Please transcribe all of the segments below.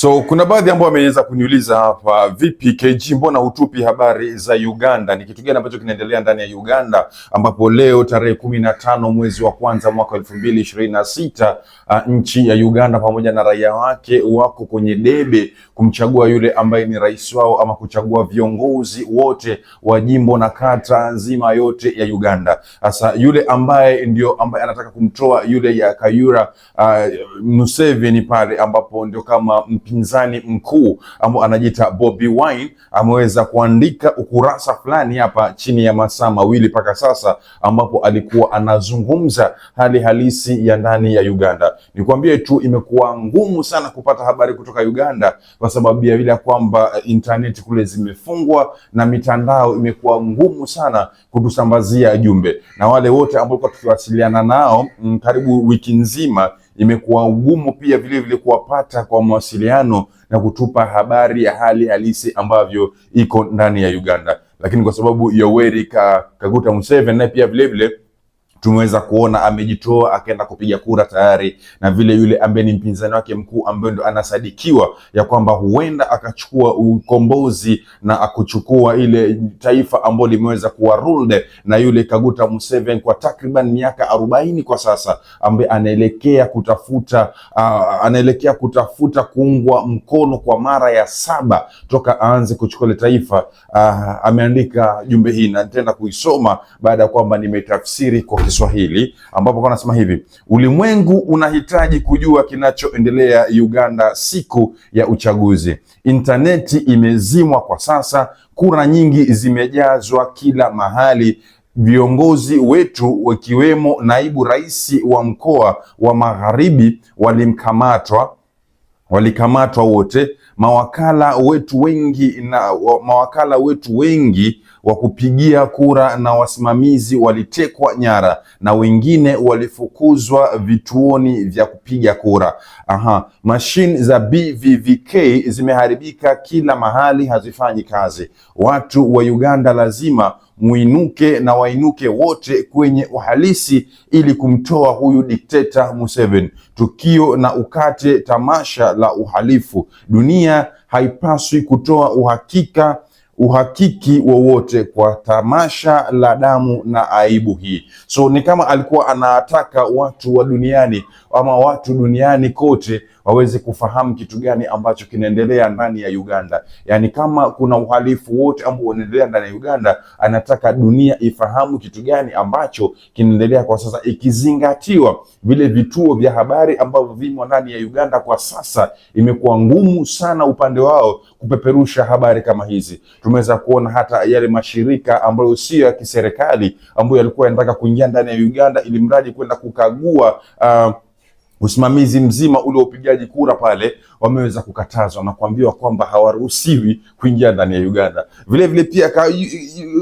So kuna baadhi ambao wameweza kuniuliza hapa, vipi KG, mbona hutupi habari za Uganda? Ni kitu gani ambacho kinaendelea ndani ya Uganda, ambapo leo tarehe 15 mwezi wa kwanza mwaka 2026 nchi ya Uganda pamoja na raia wake wako kwenye debe kumchagua yule ambaye ni rais wao, ama kuchagua viongozi wote wa jimbo na kata nzima yote ya Uganda. Sasa yule ambaye anataka kumtoa yule ya Kayura Museveni pale, ambapo ndio kama mpinzani mkuu ambao anajiita Bobi Wine, ameweza kuandika ukurasa fulani hapa chini ya masaa mawili mpaka sasa, ambapo alikuwa anazungumza hali halisi ya ndani ya Uganda. Nikwambie tu, imekuwa ngumu sana kupata habari kutoka Uganda kwa sababu ya vile kwamba internet kule zimefungwa na mitandao imekuwa ngumu sana kutusambazia jumbe, na wale wote ambao tukiwasiliana nao karibu wiki nzima imekuwa ugumu pia vile vile kuwapata kwa mawasiliano na kutupa habari ya hali halisi ambavyo iko ndani ya Uganda. Lakini kwa sababu Yoweri Kaguta Museveni na pia vile vile tumeweza kuona amejitoa akaenda kupiga kura tayari, na vile yule ambaye ni mpinzani wake mkuu ambaye ndo anasadikiwa ya kwamba huenda akachukua ukombozi na akuchukua ile taifa ambalo limeweza kuwa ruled na yule Kaguta Museveni kwa takriban miaka 40 kwa sasa, ambaye anaelekea kutafuta kuungwa mkono kwa mara ya 7 toka aanze kuchukua ile taifa. Ameandika jumbe hii na nitaenda kuisoma baada ya kwamba nimetafsiri kwa Kiswahili, ambapo anasema hivi: ulimwengu unahitaji kujua kinachoendelea Uganda siku ya uchaguzi. Interneti imezimwa kwa sasa, kura nyingi zimejazwa kila mahali. Viongozi wetu wakiwemo naibu rais wa mkoa wa Magharibi walikamatwa wote. Mawakala wetu wengi wa kupigia kura na wasimamizi walitekwa nyara na wengine walifukuzwa vituoni vya kupiga kura. Mashine za BVVK zimeharibika kila mahali, hazifanyi kazi. Watu wa Uganda lazima muinuke na wainuke wote kwenye uhalisi ili kumtoa huyu dikteta Museveni. Tukio na ukate tamasha la uhalifu. Dunia haipaswi kutoa uhakiki wowote kwa tamasha la damu na aibu hii. So ni kama alikuwa anataka watu wa duniani ama watu duniani kote waweze kufahamu kitu gani ambacho kinaendelea ndani ya Uganda. Yani kama kuna uhalifu wote ambao unaendelea ndani ya Uganda, anataka dunia ifahamu kitu gani ambacho kinaendelea kwa sasa, ikizingatiwa vile vituo vya habari ambavyo vimo ndani ya Uganda kwa sasa imekuwa ngumu sana upande wao kupeperusha habari kama hizi. Tumeweza kuona hata yale mashirika ambayo sio ya kiserikali ambayo yalikuwa yanataka kuingia ndani ya Uganda ili mradi kwenda kukagua usimamizi mzima ule upigaji kura pale, wameweza kukatazwa na kuambiwa kwamba hawaruhusiwi kuingia ndani ya Uganda. Vile vile pia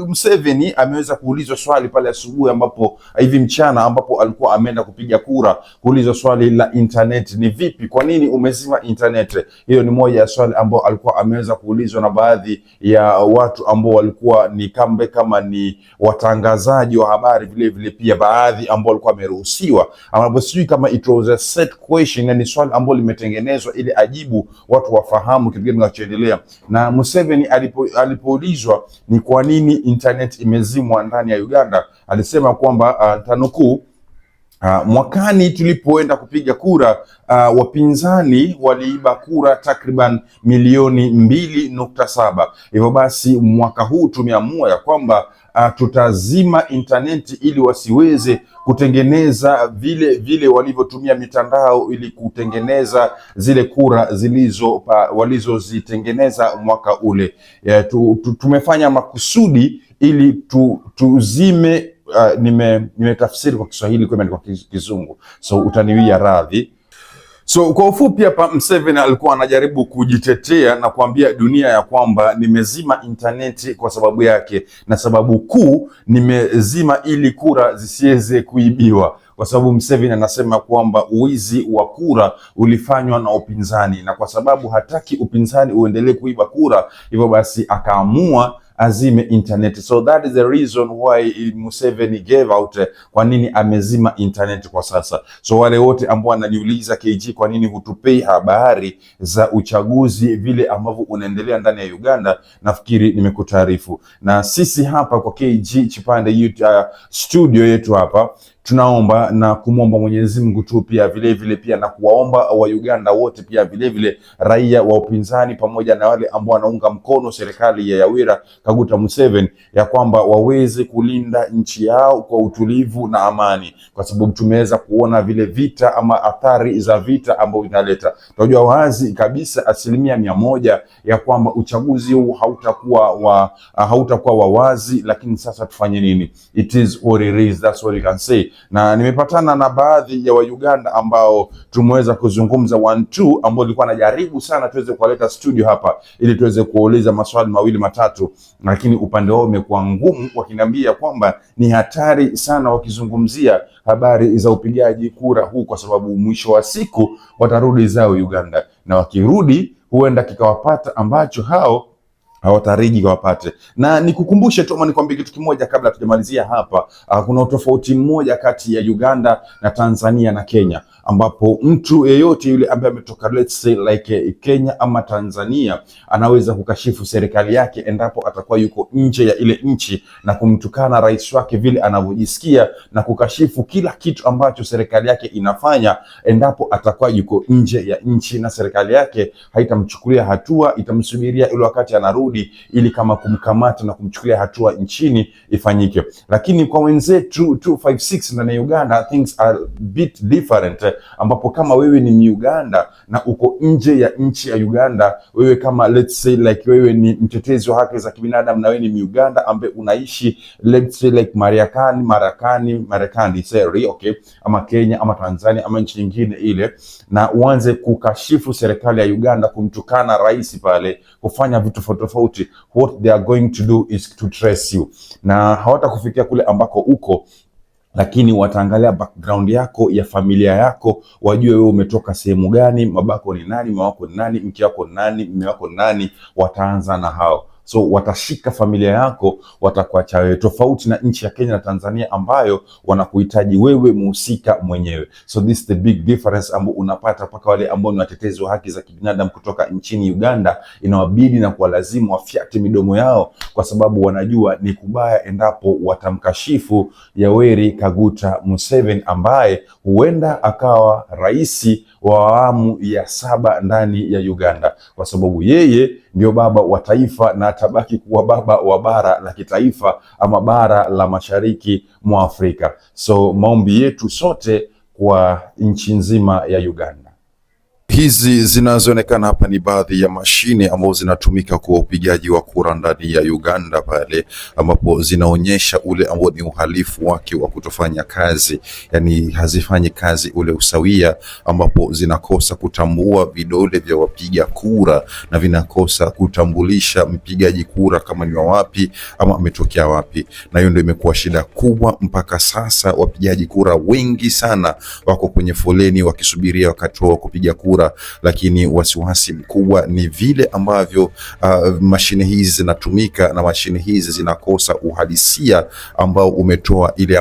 Museveni ameweza kuulizwa swali pale asubuhi, ambapo hivi mchana, ambapo alikuwa ameenda kupiga kura, kuulizwa swali la internet, ni vipi, kwa nini umezima internet? Hiyo ni moja ya swali ambao alikuwa ameweza kuulizwa na baadhi ya watu ambao walikuwa ni kama ni watangazaji wa habari, vile vile pia baadhi ambao walikuwa wameruhusiwa, ambapo sijui kama it was a set question, na ni swali ambalo limetengenezwa ili ajibu watu wafahamu kitu gani kinachoendelea. Na Museveni alipoulizwa ni kwa nini internet imezimwa ndani ya Uganda, alisema kwamba tanukuu, mwakani tulipoenda kupiga kura, wapinzani waliiba kura takriban milioni 2.7. Hivyo basi mwaka huu tumeamua ya kwamba tutazima interneti ili wasiweze kutengeneza vile walivyotumia mitandao ili kutengeneza zile kura walizozitengeneza mwaka ule. Tumefanya makusudi ili tuzime. Nimetafsiri kwa Kiswahili kwa Kizungu, so utaniwia radhi. So kwa ufupi hapa, Museveni alikuwa anajaribu kujitetea na kuambia dunia ya kwamba nimezima interneti kwa sababu yake, na sababu kuu nimezima ili kura zisiweze kuibiwa, kwa sababu Museveni anasema kwamba uwizi wa kura ulifanywa na upinzani, na kwa sababu hataki upinzani uendelee kuiba kura, hivyo basi akaamua azime internet. So that is the reason why Museveni gave out kwa nini amezima internet kwa sasa. So wale wote ambao wananiuliza KG, kwa nini hutupei habari za uchaguzi vile ambavyo unaendelea ndani ya Uganda, nafikiri nimekutaarifu. Na sisi hapa kwa KG Chipande studio yetu hapa tunaomba na kumwomba Mwenyezi Mungu tu pia vile pia na kuwaomba wa Uganda wote pia vile raia wa upinzani pamoja na wale ambao wanaunga mkono serikali ya Yoweri Kaguta Museveni ya kwamba waweze kulinda nchi yao kwa utulivu na amani, kwa sababu tumeweza kuona vile vita ama athari za vita ambao inaleta. Tunajua wazi kabisa 100% ya kwamba uchaguzi huu hautakuwa wa wazi, lakini sasa tufanye nini? It is what it is, that's what you can say. Na nimepatana na baadhi ya Uganda ambao tumeweza kuzungumza 1-2 ambao nilikuwa najaribu sana tuweze kuwaleta studio hapa ili tuweze kuuliza maswali mawili matatu, lakini upande wao umekuwa ngumu, wakiniambia kwamba ni hatari sana wakizungumzia habari za upigaji kura huu, kwa sababu mwisho wa siku watarudi zao Uganda, na wakirudi huenda kikawapata ambacho hao hawatariji wapate. Na nikukumbushe tu ama nikwambie kitu kimoja kabla tujamalizia hapa. Kuna utofauti mmoja kati ya Uganda na Tanzania na Kenya, ambapo mtu yeyote yule ambaye ametoka let's say like Kenya ama Tanzania anaweza kukashifu serikali yake endapo atakuwa yuko nje ya ile nchi na kumtukana rais wake vile anavyojisikia na kukashifu kila kitu ambacho serikali yake inafanya endapo atakuwa yuko nje ya nchi, na serikali yake haitamchukulia hatua, itamsubiria ile wakati anarudi ili kama kumkamata na kumchukulia hatua nchini ifanyike. Lakini kwa wenzetu 256 ndani ya Uganda things are bit different, ambapo kama wewe ni Uganda na uko nje ya nchi ya Uganda, wewe kama let's say like wewe ni mtetezi wa haki za kibinadamu na wewe ni Uganda ambaye unaishi let's say like Marekani sorry, okay, ama Kenya ama Tanzania ama nchi nyingine ile, na uanze kukashifu serikali ya Uganda, kumtukana rais pale, kufanya vitu tofauti, what they are going to do is to trace you, na hawatakufikia kule ambako uko, lakini wataangalia background yako ya familia yako, wajue wewe umetoka sehemu gani, babako ni nani, mama wako ni nani, mke wako ni nani, mume wako ni nani. Wataanza na hao, so watashika familia yako, watakuacha wewe, tofauti na nchi ya Kenya na Tanzania ambayo wanakuhitaji wewe muhusika mwenyewe. So this is the big difference ambao unapata paka wale ambao ni watetezi wa haki za kibinadamu kutoka nchini Uganda inawabidi na kwa lazima wafyate midomo yao, kwa sababu wanajua ni kubaya endapo watamkashifu Yoweri Kaguta Museveni ambaye huenda akawa rais wa awamu ya 7 ndani ya Uganda, kwa sababu yeye ndio baba wa taifa na atabaki kuwa baba wa bara la kitaifa ama bara la mashariki mwa Afrika. So maombi yetu sote kwa nchi nzima ya Uganda. Hizi zinazoonekana hapa ni baadhi ya mashine ambazo zinatumika kwa upigaji wa kura ndani ya Uganda pale, ambapo zinaonyesha ule ambao ni uhalifu wake wa kutofanya kazi, yani hazifanyi kazi ule usawia, ambapo zinakosa kutambua vidole vya wapiga kura na vinakosa kutambulisha mpigaji kura kama ni wapi ama ametokea wapi. Na hiyo ndio imekuwa shida kubwa mpaka sasa. Wapigaji kura wengi sana wako kwenye foleni wakisubiria wakati wa kupiga kura, lakini wasiwasi mkubwa ni vile ambavyo mashine hizi zinatumika, na mashine hizi zinakosa uhalisia ambao umetoa ile